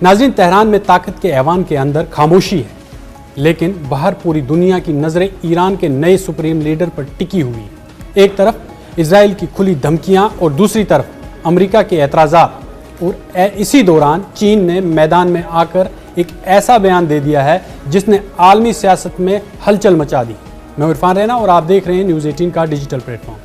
नाज़रीन, तेहरान में ताकत के ऐवान के अंदर खामोशी है, लेकिन बाहर पूरी दुनिया की नज़रें ईरान के नए सुप्रीम लीडर पर टिकी हुई है। एक तरफ इजराइल की खुली धमकियां और दूसरी तरफ अमेरिका के एतराज़ात। और इसी दौरान चीन ने मैदान में आकर एक ऐसा बयान दे दिया है जिसने आलमी सियासत में हलचल मचा दी। मैं इरफान रैना और आप देख रहे हैं न्यूज़ 18 का डिजिटल प्लेटफॉर्म।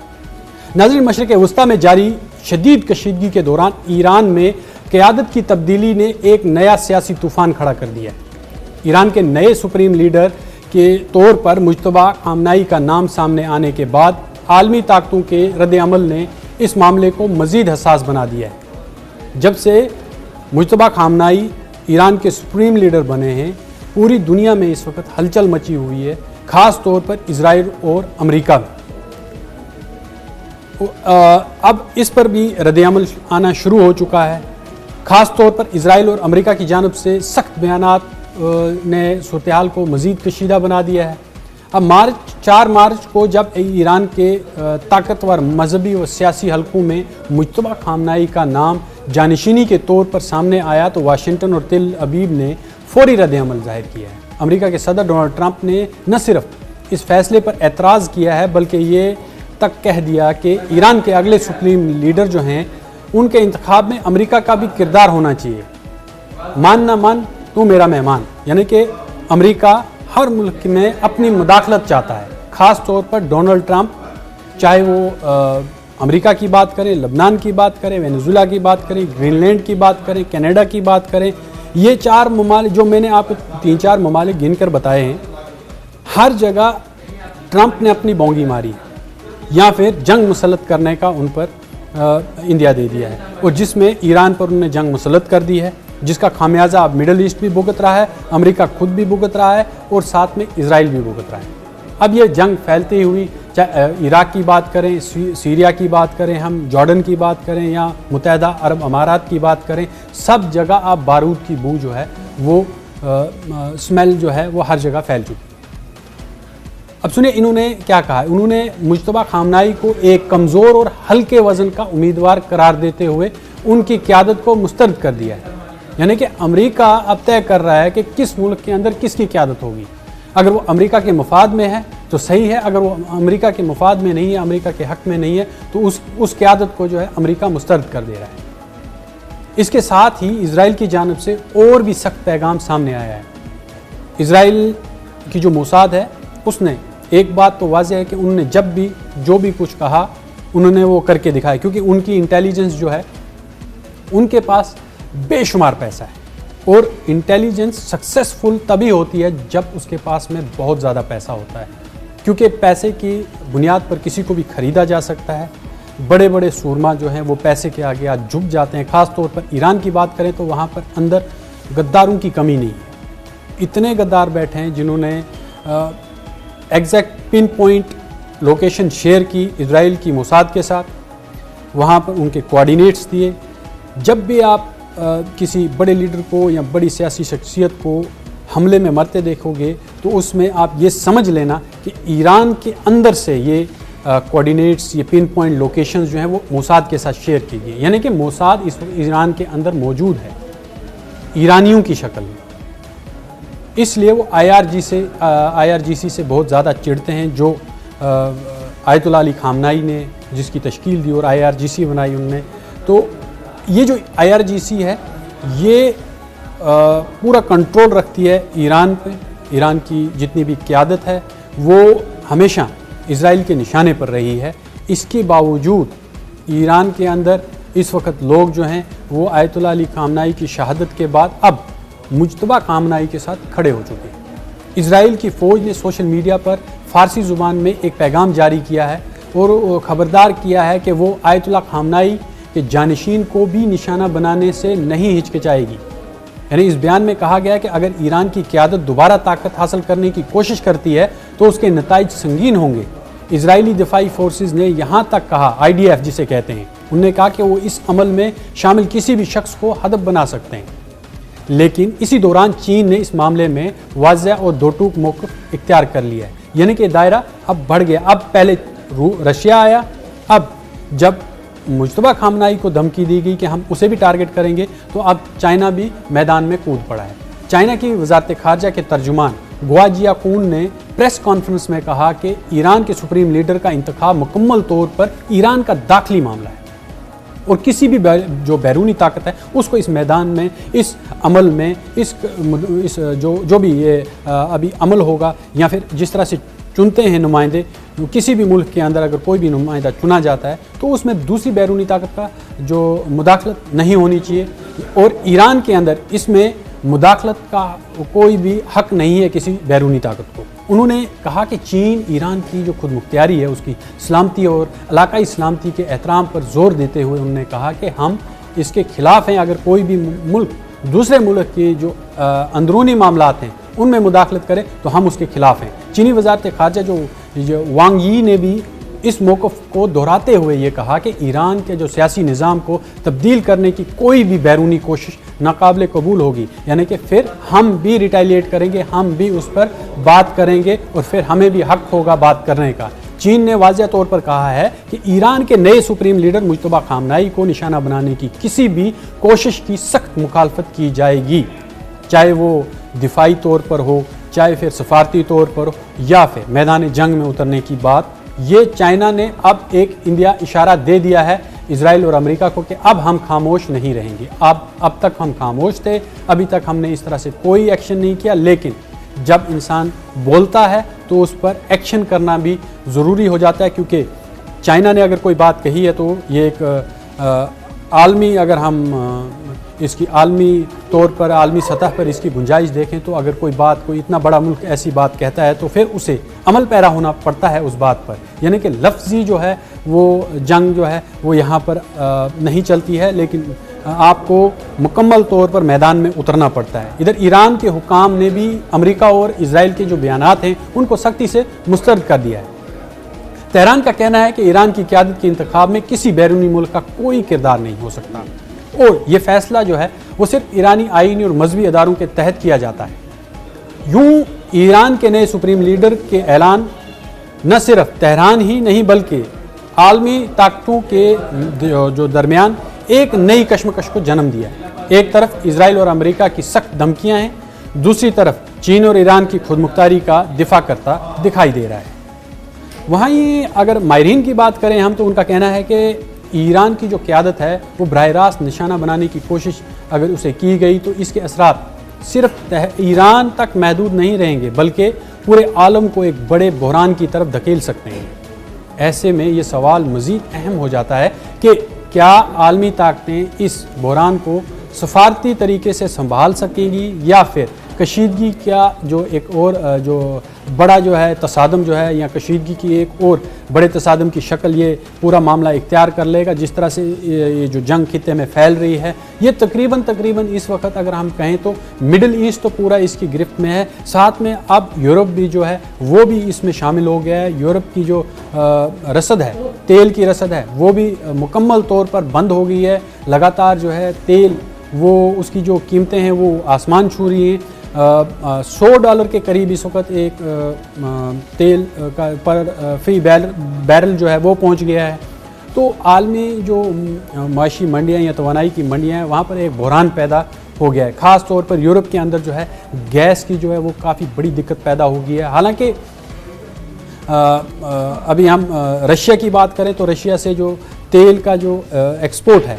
नाज़रीन, मशरिक़ वस्ता में जारी शदीद कशीदगी के दौरान ईरान में क़यादत की तब्दीली ने एक नया सियासी तूफ़ान खड़ा कर दिया है। ईरान के नए सुप्रीम लीडर के तौर पर मुज्तबा खामनाई का नाम सामने आने के बाद आलमी ताकतों के रद्द-ए-अमल ने इस मामले को मज़ीद हसास बना दिया है। जब से मुज्तबा खामनाई ईरान के सुप्रीम लीडर बने हैं, पूरी दुनिया में इस वक्त हलचल मची हुई है, ख़ास तौर पर इजराइल और अमेरिका में। अब इस पर भी रद्द-ए-अमल आना शुरू हो चुका है। ख़ास तौर पर इजराइल और अमेरिका की जानब से सख्त बयानात ने सूरत हाल को मज़ीद कशीदा बना दिया है। अब 4 मार्च को जब ईरान के ताकतवर मजहबी और सियासी हलकों में मुज्तबा खामनाई का नाम जानशीनी के तौर पर सामने आया तो वाशिंगटन और तेल अबीब ने फौरी रद्द-ए-अमल जाहिर किया है। अमेरिका के सदर डोनाल्ड ट्रंप ने न सिर्फ इस फैसले पर एतराज़ किया है, बल्कि ये तक कह दिया कि ईरान के अगले सुप्रीम लीडर जो हैं उनके इंतखाब में अमेरिका का भी किरदार होना चाहिए। मान ना मान तू मेरा मेहमान, यानी कि अमेरिका हर मुल्क में अपनी मुदाखलत चाहता है। ख़ास तौर पर डोनाल्ड ट्रंप, चाहे वो अमेरिका की बात करें, लबनान की बात करें, वेनेजुला की बात करें, ग्रीनलैंड की बात करें, कनाडा की बात करें, ये 4 ममालिक जो मैंने आपको 3-4 ममालिक गिनकर बताए हैं, हर जगह ट्रंप ने अपनी बोंगी मारी या फिर जंग मुसल्लत करने का उन पर इंदिया दे दिया है, और जिसमें ईरान पर उन्होंने जंग मुसल्लत कर दी है, जिसका खामियाजा अब मिडल ईस्ट भी भुगत रहा है, अमेरिका खुद भी भुगत रहा है और साथ में इजराइल भी भुगत रहा है। अब ये जंग फैलती हुई, चाहे इराक की बात करें, सीरिया की बात करें, हम जॉर्डन की बात करें या मुत्तहदा अरब अमारात की बात करें, सब जगह अब बारूद की बू जो है वो स्मेल जो है वो हर जगह फैल चुकी है। अब सुनिए इन्होंने क्या कहा। उन्होंने मुज्तबा खामनाई को एक कमज़ोर और हल्के वज़न का उम्मीदवार करार देते हुए उनकी क़यादत को मुस्तरद कर दिया है। यानी कि अमेरिका अब तय कर रहा है कि किस मुल्क के अंदर किसकी क़यादत होगी। अगर वो अमेरिका के मफाद में है तो सही है, अगर वो अमेरिका के मफाद में नहीं है, अमेरिका के हक़ में नहीं है, तो उस क़यादत को जो है अमेरिका मुस्तरद कर दे रहा है। इसके साथ ही इजराइल की जानिब से और भी सख्त पैगाम सामने आया है। इजराइल की जो मोसाद है उसने एक बात तो वाज़ेह है कि उन्होंने जब भी जो भी कुछ कहा उन्होंने वो करके दिखाया, क्योंकि उनकी इंटेलिजेंस जो है, उनके पास बेशुमार पैसा है, और इंटेलिजेंस सक्सेसफुल तभी होती है जब उसके पास में बहुत ज़्यादा पैसा होता है, क्योंकि पैसे की बुनियाद पर किसी को भी ख़रीदा जा सकता है। बड़े बड़े सूरमा जो हैं वो पैसे के आगे आज झुक जाते हैं। ख़ास तौर पर ईरान की बात करें तो वहाँ पर अंदर गद्दारों की कमी नहीं है। इतने गद्दार बैठे हैं जिन्होंने exact pin point location share की इजराइल की मोसाद के साथ, वहाँ पर उनके कोऑर्डिनेट्स दिए। जब भी आप किसी बड़े लीडर को या बड़ी सियासी शख्सियत को हमले में मरते देखोगे तो उसमें आप ये समझ लेना कि ईरान के अंदर से ये कोऑर्डिनेट्स, ये पिन पॉइंट लोकेशंस जो हैं वो मोसाद के साथ शेयर की गई, यानी कि मोसाद इस ईरान के अंदर मौजूद है ईरानियों की शक्ल में। इसलिए वो IRGC से बहुत ज़्यादा चिढ़ते हैं, जो आयतुल्लाह अली खामनाई ने जिसकी तश्कील दी और IRGC बनाई उनने। तो ये जो IRGC है ये पूरा कंट्रोल रखती है ईरान पे। ईरान की जितनी भी क़यादत है वो हमेशा इजराइल के निशाने पर रही है। इसके बावजूद ईरान के अंदर इस वक्त लोग जो हैं वो आयतुल्लाह अली खामनाई की शहादत के बाद अब मुज्तबा खामनाई के साथ खड़े हो चुके हैं। इजराइल की फ़ौज ने सोशल मीडिया पर फ़ारसी ज़ुबान में एक पैगाम जारी किया है और ख़बरदार किया है कि वो आयतुल्लाह खामनाई के जानशीन को भी निशाना बनाने से नहीं हिचकिचाएगी। यानी इस बयान में कहा गया है कि अगर ईरान की क़यादत दोबारा ताकत हासिल करने की कोशिश करती है तो उसके नताइज संगीन होंगे। इजरायली दिफाई फोर्सेस ने यहाँ तक कहा, IDF जिसे कहते हैं, उन्होंने कहा कि वो इस अमल में शामिल किसी भी शख्स को हदफ बना सकते हैं। लेकिन इसी दौरान चीन ने इस मामले में वाज़ेह और दो टूक मौक़िफ़ इख्तियार कर लिया है, यानी कि दायरा अब बढ़ गया। अब पहले रशिया आया, अब जब मुज्तबा खामनाई को धमकी दी गई कि हम उसे भी टारगेट करेंगे, तो अब चाइना भी मैदान में कूद पड़ा है। चाइना की वजारत खारजा के तर्जुमान गुआ जियाकून ने प्रेस कॉन्फ्रेंस में कहा कि ईरान के सुप्रीम लीडर का इंतखाब मुकम्मल तौर पर ईरान का दाखिली मामला है और किसी भी जो बैरूनी ताकत है उसको इस मैदान में, इस अमल में, इस जो भी ये अभी अमल होगा या फिर जिस तरह से चुनते हैं नुमाइंदे, किसी भी मुल्क के अंदर अगर कोई भी नुमाइंदा चुना जाता है तो उसमें दूसरी बैरूनी ताकत का जो मुदाखलत नहीं होनी चाहिए और ईरान के अंदर इसमें मुदाखलत का कोई भी हक नहीं है किसी बैरूनी ताकत को। उन्होंने कहा कि चीन ईरान की जो खुद मुख्तियारी है उसकी सलामती और इलाकाई सलामती के एहतराम पर जोर देते हुए उन्होंने कहा कि हम इसके खिलाफ हैं। अगर कोई भी मुल्क दूसरे मुल्क के जो अंदरूनी मामलात हैं उनमें मुदाखलत करे तो हम उसके खिलाफ हैं। चीनी वजारत खारजा जो वांग यी ने भी इस मौक़िफ़ को दोहराते हुए ये कहा कि ईरान के जो सियासी निज़ाम को तब्दील करने की कोई भी बैरूनी कोशिश नाकाबिल कबूल होगी, यानी कि फिर हम भी रिटेलिएट करेंगे, हम भी उस पर बात करेंगे और फिर हमें भी हक होगा बात करने का। चीन ने वाज़ेह तौर पर कहा है कि ईरान के नए सुप्रीम लीडर मुज्तबा खामनाई को निशाना बनाने की किसी भी कोशिश की सख्त मुखालफत की जाएगी, चाहे वो दिफाई तौर पर हो, चाहे फिर सफारती तौर पर हो या फिर मैदान जंग में उतरने की बात। ये चाइना ने अब एक इंडिया इशारा दे दिया है इजराइल और अमेरिका को कि अब हम खामोश नहीं रहेंगे। अब तक हम खामोश थे, अभी तक हमने इस तरह से कोई एक्शन नहीं किया, लेकिन जब इंसान बोलता है तो उस पर एक्शन करना भी ज़रूरी हो जाता है, क्योंकि चाइना ने अगर कोई बात कही है तो ये एक आलमी, अगर हम इसकी आलमी तौर पर, आलमी सतह पर इसकी गुंजाइश देखें तो अगर कोई इतना बड़ा मुल्क ऐसी बात कहता है तो फिर उसे अमल पैरा होना पड़ता है उस बात पर। यानी कि लफ्ज़ी जो है वो जंग जो है वो यहाँ पर नहीं चलती है, लेकिन आपको मुकम्मल तौर पर मैदान में उतरना पड़ता है। इधर ईरान के हुकाम ने भी अमेरिका और इजराइल के जो बयानात हैं उनको सख्ती से मुस्तरद कर दिया है। तेहरान का कहना है कि ईरान की क़यादत के इंतखाब में किसी बैरूनी मुल्क का कोई किरदार नहीं हो सकता और ये फैसला जो है वो सिर्फ ईरानी आईनी और मजहबी अदारों के तहत किया जाता है। यूं ईरान के नए सुप्रीम लीडर के ऐलान न सिर्फ तेहरान ही नहीं बल्कि आलमी ताकतों के जो दरमियान एक नई कशमकश को जन्म दिया है। एक तरफ इजराइल और अमेरिका की सख्त धमकियां हैं, दूसरी तरफ चीन और ईरान की खुदमुख्तारी का दिफा करता दिखाई दे रहा है। वहीं अगर माहिरीन की बात करें हम तो उनका कहना है कि ईरान की जो क़यादत है वो बराह रास्त निशाना बनाने की कोशिश अगर उसे की गई तो इसके असरात सिर्फ ईरान तक महदूद नहीं रहेंगे बल्कि पूरे आलम को एक बड़े बहरान की तरफ धकेल सकते हैं। ऐसे में ये सवाल मज़ीद अहम हो जाता है कि क्या आलमी ताकतें इस बहरान को सफारती तरीके से संभाल सकेंगी या फिर कशीदगी क्या जो एक और जो बड़ा जो है तसादम जो है या कशीदगी की एक और बड़े तसादम की शक्ल ये पूरा मामला इख्तियार कर लेगा। जिस तरह से ये जो जंग खित्ते में फैल रही है ये तकरीबन इस वक्त अगर हम कहें तो मिडिल ईस्ट तो पूरा इसकी गिरफ्त में है, साथ में अब यूरोप भी जो है वो भी इसमें शामिल हो गया है। यूरोप की जो रसद है, तेल की रसद है, वो भी मुकम्मल तौर पर बंद हो गई है। लगातार जो है तेल वो उसकी जो कीमतें हैं वो आसमान छू रही हैं। $100 के करीब इस वक्त एक तेल का पर फी बैरल जो है वो पहुंच गया है। तो आलमी जो माशी मंडियाँ या तवानाई की मंडियाँ हैं वहाँ पर एक बहरान पैदा हो गया है। ख़ास तौर पर यूरोप के अंदर जो है गैस की जो है वो काफ़ी बड़ी दिक्कत पैदा हो गई है। हालांकि अभी हम रशिया की बात करें तो रशिया से जो तेल का जो एक्सपोर्ट है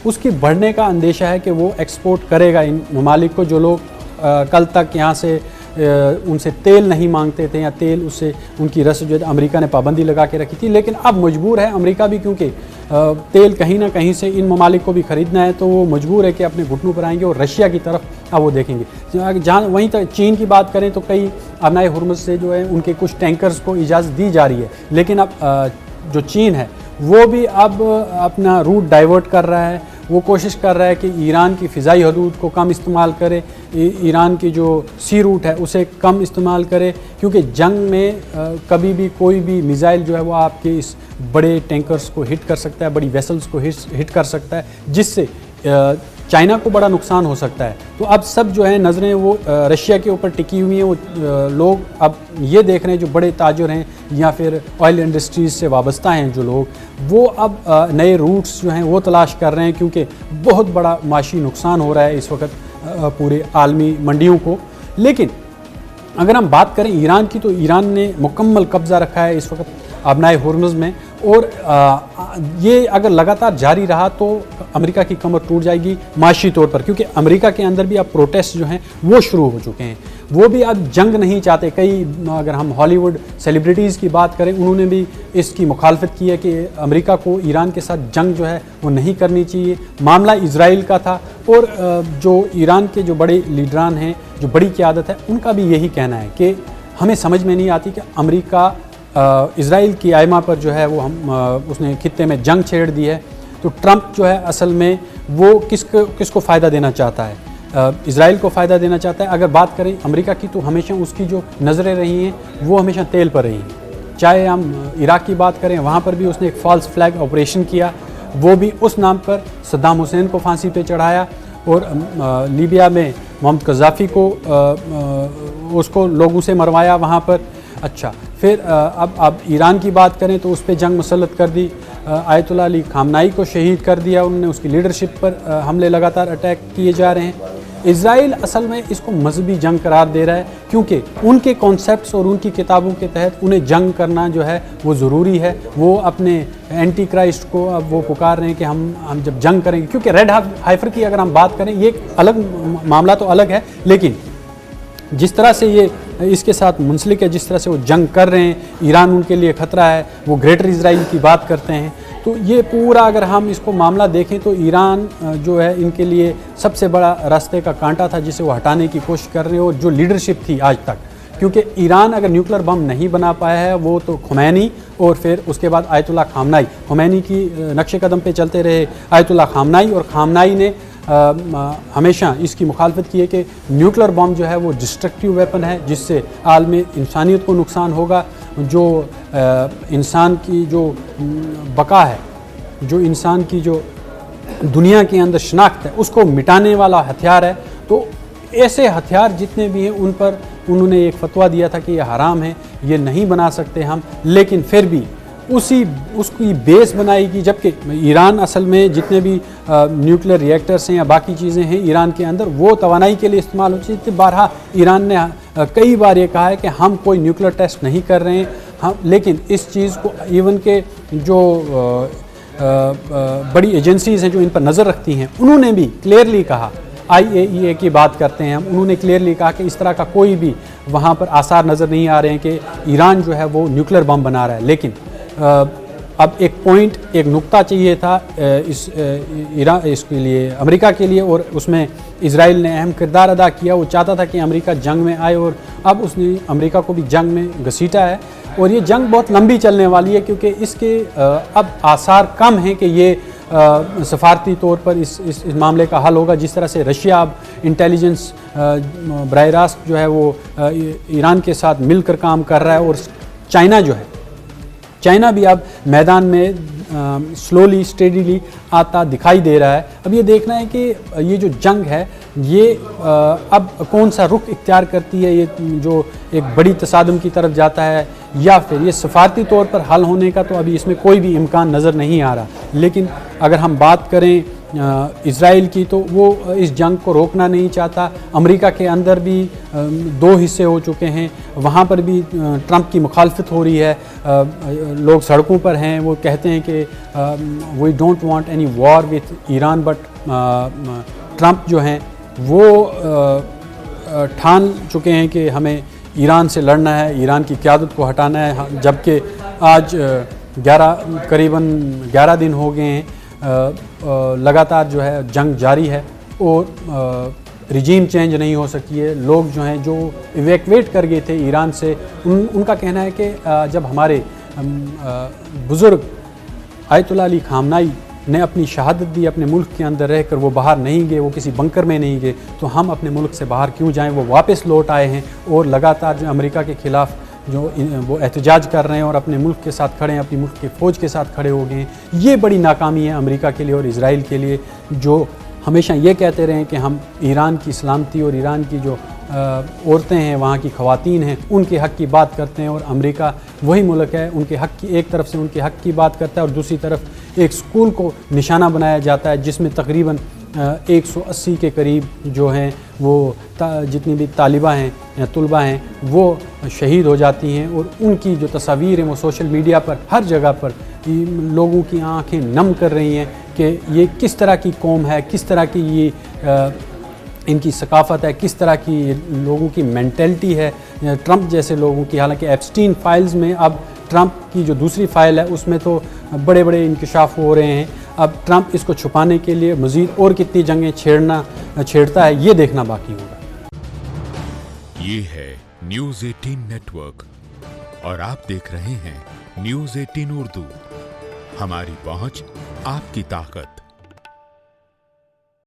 उसकी बढ़ने का अंदेशा है कि वो एक्सपोर्ट करेगा इन ममालिक को जो लोग कल तक यहाँ से उनसे तेल नहीं मांगते थे या तेल उससे उनकी रसद जो अमेरिका ने पाबंदी लगा के रखी थी। लेकिन अब मजबूर है अमेरिका भी, क्योंकि तेल कहीं ना कहीं से इन ममालिक को भी ख़रीदना है, तो वो मजबूर है कि अपने घुटनों पर आएंगे और रशिया की तरफ अब वो देखेंगे। जहाँ वहीं तक चीन की बात करें तो कई अबनाए हुर्मुज़ से जो है उनके कुछ टैंकर्स को इजाज़त दी जा रही है, लेकिन अब जो चीन है वो भी अब अपना रूट डाइवर्ट कर रहा है। वो कोशिश कर रहा है कि ईरान की फ़िज़ाई हदूद को कम इस्तेमाल करे, ईरान की जो सी रूट है उसे कम इस्तेमाल करे, क्योंकि जंग में कभी भी कोई भी मिसाइल जो है वो आपके इस बड़े टैंकर्स को हिट कर सकता है, बड़ी वेसल्स को हिट कर सकता है, जिससे चाइना को बड़ा नुकसान हो सकता है। तो अब सब जो है नज़रें वो रशिया के ऊपर टिकी हुई हैं। वो लोग अब ये देख रहे हैं, जो बड़े ताजुर हैं या फिर ऑयल इंडस्ट्रीज़ से वाबस्ता हैं जो लोग, वो अब नए रूट्स जो हैं वो तलाश कर रहे हैं, क्योंकि बहुत बड़ा माशी नुकसान हो रहा है इस वक्त पूरे आलमी मंडियों को। लेकिन अगर हम बात करें ईरान की, तो ईरान ने मुकम्मल कब्ज़ा रखा है इस वक्त अबनाए हुर्मुज़ में, और ये अगर लगातार जारी रहा तो अमेरिका की कमर टूट जाएगी माशी तौर पर, क्योंकि अमेरिका के अंदर भी अब प्रोटेस्ट जो हैं वो शुरू हो चुके हैं। वो भी अब जंग नहीं चाहते। कई, अगर हम हॉलीवुड सेलिब्रिटीज़ की बात करें, उन्होंने भी इसकी मुखालफत की है कि अमेरिका को ईरान के साथ जंग जो है वो नहीं करनी चाहिए। मामला इजराइल का था, और जो ईरान के जो बड़े लीडरान हैं, जो बड़ी क़यादत है, उनका भी यही कहना है कि हमें समझ में नहीं आती कि अमेरिका इजराइल की आयमा पर जो है वो उसने खित्ते में जंग छेड़ दी है। तो ट्रंप जो है असल में वो किसको फ़ायदा देना चाहता है? इजराइल को फ़ायदा देना चाहता है। अगर बात करें अमेरिका की, तो हमेशा उसकी जो नज़रें रही हैं वो हमेशा तेल पर रही हैं। चाहे हम इराक़ की बात करें, वहाँ पर भी उसने एक फ़ॉल्स फ्लैग ऑपरेशन किया, वो भी उस नाम पर सद्दाम हुसैन को फांसी पे चढ़ाया, और लीबिया में मोहम्मद क़ज़्ज़ाफ़ी को उसको लोगों से मरवाया वहाँ पर। अच्छा, फिर अब ईरान की बात करें तो उस पर जंग मुसल्लत कर दी। आयतुल्लाह अली खामनाई को शहीद कर दिया उन्होंने, उसकी लीडरशिप पर हमले लगातार अटैक किए जा रहे हैं। इजराइल असल में इसको मजहबी जंग करार दे रहा है, क्योंकि उनके कॉन्सेप्ट्स और उनकी किताबों के तहत उन्हें जंग करना जो है वो ज़रूरी है। वो अपने एंटी क्राइस्ट को अब वो पुकार रहे हैं कि हम जब जंग करेंगे, क्योंकि रेड हाइफर की अगर हम बात करें, ये एक अलग मामला तो अलग है, लेकिन जिस तरह से ये इसके साथ मुंसलिक है, जिस तरह से वो जंग कर रहे हैं, ईरान उनके लिए ख़तरा है, वो ग्रेटर इजराइल की बात करते हैं। तो ये पूरा अगर हम इसको मामला देखें तो ईरान जो है इनके लिए सबसे बड़ा रास्ते का कांटा था, जिसे वो हटाने की कोशिश कर रहे हैं। और जो लीडरशिप थी आज तक, क्योंकि ईरान अगर न्यूक्लियर बम नहीं बना पाया है, वो तो खुमैनी और फिर उसके बाद आयतुल्लाह खामनाई, खुमैनी की नक्शे कदम पे चलते रहे आयतुल्लाह खामनाई, और खामनाई ने हमेशा इसकी मुखालफत की है कि न्यूक्लियर बम जो है वो डिस्ट्रक्टिव वेपन है, जिससे आलमी इंसानियत को नुकसान होगा। जो इंसान की जो बका है, जो इंसान की जो दुनिया के अंदर शनाख्त है, उसको मिटाने वाला हथियार है। तो ऐसे हथियार जितने भी हैं उन पर उन्होंने एक फतवा दिया था कि ये हराम है, ये नहीं बना सकते हम, लेकिन फिर भी उसकी बेस बनाएगी। जबकि ईरान असल में जितने भी न्यूक्लियर रिएक्टर्स हैं या बाकी चीज़ें हैं ईरान के अंदर, वो तवानाई के लिए इस्तेमाल होती है। बारहा ईरान ने कई बार ये कहा है कि हम कोई न्यूक्लियर टेस्ट नहीं कर रहे हैं हम, लेकिन इस चीज़ को इवन के जो बड़ी एजेंसीज़ हैं जो इन पर नज़र रखती हैं, उन्होंने भी क्लियरली कहा, IAEA की बात करते हैं हम, उन्होंने क्लियरली कहा कि इस तरह का कोई भी वहाँ पर आसार नज़र नहीं आ रहे हैं कि ईरान जो है वो न्यूक्लियर बम बना रहा है। लेकिन अब एक नुक्ता चाहिए था इसके लिए, अमेरिका के लिए, और उसमें इजराइल ने अहम किरदार अदा किया। वो चाहता था कि अमेरिका जंग में आए, और अब उसने अमेरिका को भी जंग में घसीटा है। और ये जंग बहुत लंबी चलने वाली है, क्योंकि इसके अब आसार कम हैं कि ये सफारती तौर पर इस मामले का हल होगा। जिस तरह से रशिया अब इंटेलिजेंस बराह रास्त जो है वो ईरान के साथ मिलकर काम कर रहा है, और चाइना भी अब मैदान में स्लोली स्टेडीली आता दिखाई दे रहा है। अब ये देखना है कि ये जो जंग है ये अब कौन सा रुख इख्तियार करती है, ये जो एक बड़ी तसादम की तरफ जाता है, या फिर ये सफारती तौर पर हल होने का तो अभी इसमें कोई भी इम्कान नज़र नहीं आ रहा। लेकिन अगर हम बात करें इजराइल की, तो वो इस जंग को रोकना नहीं चाहता। अमेरिका के अंदर भी दो हिस्से हो चुके हैं, वहाँ पर भी ट्रंप की मुखालफत हो रही है। लोग सड़कों पर हैं, वो कहते हैं कि we don't want any war with Iran, but Trump जो हैं वो ठान चुके हैं कि हमें ईरान से लड़ना है, ईरान की क़यादत को हटाना है। जबकि आज करीबन 11 दिन हो गए हैं, लगातार जो है जंग जारी है, और रिजीम चेंज नहीं हो सकी है। लोग जो हैं जो इवैक्यूएट कर गए थे ईरान से, उनका कहना है कि जब हमारे बुज़ुर्ग आयतुल्लाह अली खामनाई ने अपनी शहादत दी अपने मुल्क के अंदर रहकर, वो बाहर नहीं गए, वो किसी बंकर में नहीं गए, तो हम अपने मुल्क से बाहर क्यों जाएं। वो वापस लौट आए हैं और लगातार जो अमेरिका के ख़िलाफ़ जो वो एहतजाज कर रहे हैं और अपने मुल्क के साथ खड़े हैं, अपनी मुल्क के फ़ौज के साथ खड़े हो गए हैं। ये बड़ी नाकामी है अमेरिका के लिए और इजराइल के लिए, जो हमेशा ये कहते रहे कि हम ईरान की सलामती और ईरान की जो औरतें हैं, वहाँ की ख़वातीन हैं, उनके हक़ की बात करते हैं। और अमेरिका वही मुल्क है, उनके हक़ की, एक तरफ से उनके हक़ की बात करता है और दूसरी तरफ एक स्कूल को निशाना बनाया जाता है जिसमें तकरीबन 180 के करीब जो हैं वो जितनी भी तालिबा हैं या तुलबा हैं वो शहीद हो जाती हैं। और उनकी जो तस्वीर हैं वो सोशल मीडिया पर हर जगह पर लोगों की आंखें नम कर रही हैं कि ये किस तरह की कौम है, किस तरह की ये इनकी सकाफ़त है, किस तरह की लोगों की मेंटलिटी है ट्रंप जैसे लोगों की। हालांकि एप्स्टीन फाइल्स में अब ट्रंप की जो दूसरी फ़ाइल है उसमें तो बड़े बड़े इंकशाफ हो रहे हैं। अब ट्रंप इसको छुपाने के लिए मज़ीद और कितनी जंगें छेड़ता है, ये देखना बाकी होगा। ये है न्यूज़ 18 नेटवर्क और आप देख रहे हैं न्यूज़ 18 उर्दू। हमारी पहुंच, आपकी ताकत।